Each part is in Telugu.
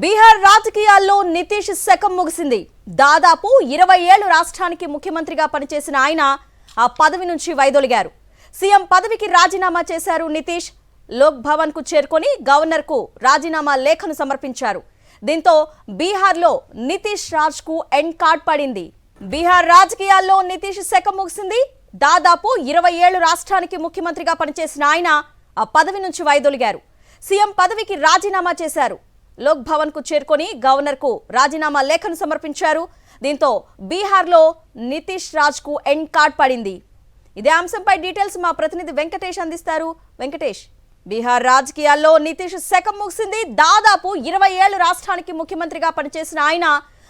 బీహార్ రాజకీయాల్లో నితీష్ శకం ముగిసింది. దాదాపు 20 ఏళ్లు రాష్ట్రానికి ముఖ్యమంత్రిగా పనిచేసిన ఆయన ఆ పదవి నుంచి వైదొలిగారు. సీఎం పదవికి రాజీనామా చేశారు నితీష్. లోక్ భవన్ కు చేరుకొని గవర్నర్ కు రాజీనామా లేఖను సమర్పించారు. దీంతో బీహార్లో నితీష్ రాజ్ కు ఎండ్ కార్డ్ పడింది. బీహార్ రాజకీయాల్లో నితీష్ శకం ముగిసింది. దాదాపు 20 ఏళ్లు రాష్ట్రానికి ముఖ్యమంత్రిగా పనిచేసిన ఆయన ఆ పదవి నుంచి వైదొలిగారు. సీఎం పదవికి రాజీనామా చేశారు. లోక్ భవన్ కు చేరుకొని గవర్నర్ కు రాజీనామా లేఖను సమర్పించారు. దీంతో బీహార్లో నితీష్ రాజ్ కు ఎండ్ కార్డ్ పడింది. ఇదే అంశంపై డీటెయిల్స్ మా ప్రతినిధి వెంకటేష్ అందిస్తారు. వెంకటేష్, బీహార్ రాజకీయాల్లో నితీష్ శకం ముగిసింది. దాదాపు 20 ఏళ్లు రాష్ట్రానికి ముఖ్యమంత్రిగా పనిచేసిన ఆయన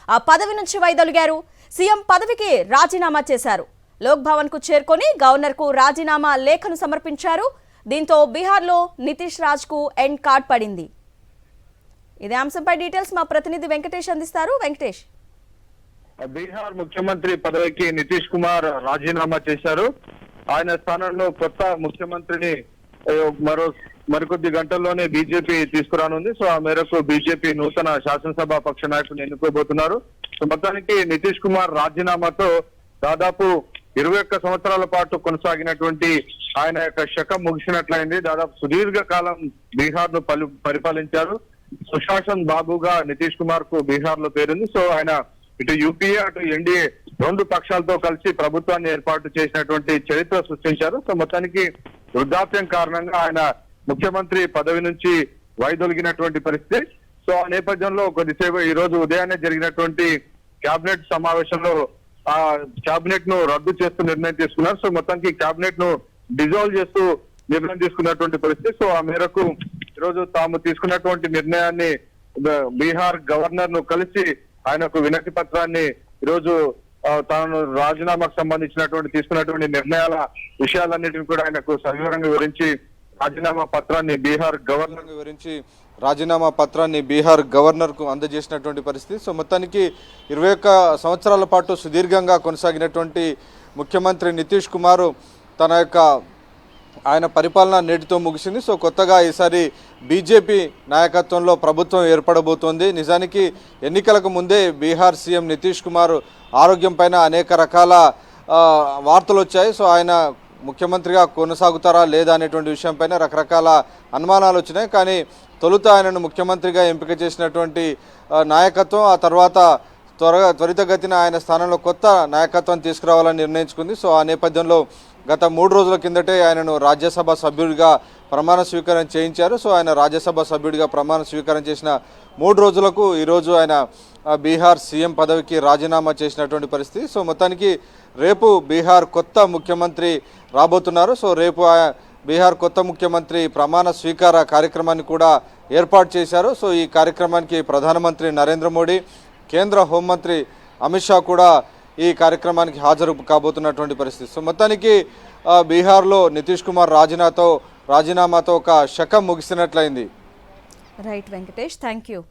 ఆ పదవి నుంచి వైదొలిగారు. సీఎం పదవికి రాజీనామా చేశారు. లోక్ భవన్ కు చేరుకొని గవర్నర్ కు రాజీనామా లేఖను సమర్పించారు. దీంతో బీహార్లో నితీష్ రాజ్ కు ఎండ్ కార్డ్ పడింది. ఇదే అంశంపై డీటెయిల్స్ మా ప్రతినిధి వెంకటేష్ అందిస్తారు. వెంకటేష్, బీహార్ ముఖ్యమంత్రి పదవికి నితీష్ కుమార్ రాజీనామా చేశారు. ఆయన స్థానంలో కొత్త ముఖ్యమంత్రిని మరికొద్ది గంటల్లోనే బీజేపీ తీసుకురానుంది. సో ఆ మేరకు బీజేపీ నూతన శాసనసభ పక్ష నాయకులు ఎన్నుకోబోతున్నారు. సో మొత్తానికి నితీష్ కుమార్ రాజీనామాతో దాదాపు 21 సంవత్సరాల పాటు కొనసాగినటువంటి ఆయన యొక్క శకం ముగిసినట్లయింది. దాదాపు సుదీర్ఘ కాలం బీహార్ ను పరిపాలించారు. సుశాసన్ బాబుగా నితీష్ కుమార్ కు బీహార్ లో పేరుంది. సో ఆయన ఇటు యూపీఏ అటు ఎన్డీఏ రెండు పక్షాలతో కలిసి ప్రభుత్వాన్ని ఏర్పాటు చేసినటువంటి చరిత్ర సృష్టించారు. సో మొత్తానికి వృద్ధాప్యం కారణంగా ఆయన ముఖ్యమంత్రి పదవి నుంచి వైదొలిగినటువంటి పరిస్థితి. సో ఆ నేపథ్యంలో కొద్దిసేపు ఈ రోజు ఉదయాన్నే జరిగినటువంటి కేబినెట్ సమావేశంలో ఆ కేబినెట్ ను రద్దు చేస్తూ నిర్ణయం తీసుకున్నారు. సో మొత్తానికి కేబినెట్ ను డిజాల్వ్ చేస్తూ నిర్ణయం తీసుకున్నటువంటి పరిస్థితి. సో ఆ మేరకు ఈరోజు తాము తీసుకున్నటువంటి నిర్ణయాన్ని బీహార్ గవర్నర్ ను కలిసి ఆయనకు వినతి పత్రాన్ని ఈరోజు తాను రాజీనామాకు సంబంధించినటువంటి తీసుకున్నటువంటి నిర్ణయాల విషయాలన్నిటిని కూడా ఆయనకు సవివరంగా వివరించి రాజీనామా పత్రాన్ని బీహార్ గవర్నర్ కు అందజేసినటువంటి పరిస్థితి. సో మొత్తానికి 21 సంవత్సరాల పాటు సుదీర్ఘంగా కొనసాగినటువంటి ముఖ్యమంత్రి నితీష్ కుమార్ ఆయన పరిపాలన నేటితో ముగిసింది. సో కొత్తగా ఈసారి బీజేపీ నాయకత్వంలో ప్రభుత్వం ఏర్పడబోతోంది. నిజానికి ఎన్నికలకు ముందే బీహార్ సీఎం నితీష్ కుమార్ ఆరోగ్యం పైన అనేక రకాల వార్తలు వచ్చాయి. సో ఆయన ముఖ్యమంత్రిగా కొనసాగుతారా లేదా అనేటువంటి విషయంపైన రకరకాల అనుమానాలు వచ్చినాయి. కానీ తొలుత ఆయనను ముఖ్యమంత్రిగా ఎంపిక చేసినటువంటి నాయకత్వం ఆ తర్వాత త్వరితగతిన ఆయన స్థానంలో కొత్త నాయకత్వం తీసుకురావాలని నిర్ణయించుకుంది. సో ఆ నేపథ్యంలో గత 3 రోజుల కిందటే ఆయనను రాజ్యసభ సభ్యుడిగా ప్రమాణ స్వీకారం చేయించారు. సో ఆయన రాజ్యసభ సభ్యుడిగా ప్రమాణ స్వీకారం చేసిన 3 రోజులకు ఈరోజు ఆయన బీహార్ సీఎం పదవికి రాజీనామా చేసినటువంటి పరిస్థితి. సో మొత్తానికి రేపు బీహార్ కొత్త ముఖ్యమంత్రి రాబోతున్నారు. సో రేపు బీహార్ కొత్త ముఖ్యమంత్రి ప్రమాణ స్వీకార కార్యక్రమాన్ని కూడా ఏర్పాటు చేశారు. సో ఈ కార్యక్రమానికి ప్రధానమంత్రి నరేంద్ర మోడీ, కేంద్ర హోంమంత్రి అమిత్ షా కూడా ఈ కార్యక్రమానికి హాజరు కాబోతున్నటువంటి పరిస్థితి. సో మొత్తానికి బీహార్లో నితీష్ కుమార్ రాజీనామాతో ఒక శకం ముగిసినట్లయింది. Right Venkatesh, thank you.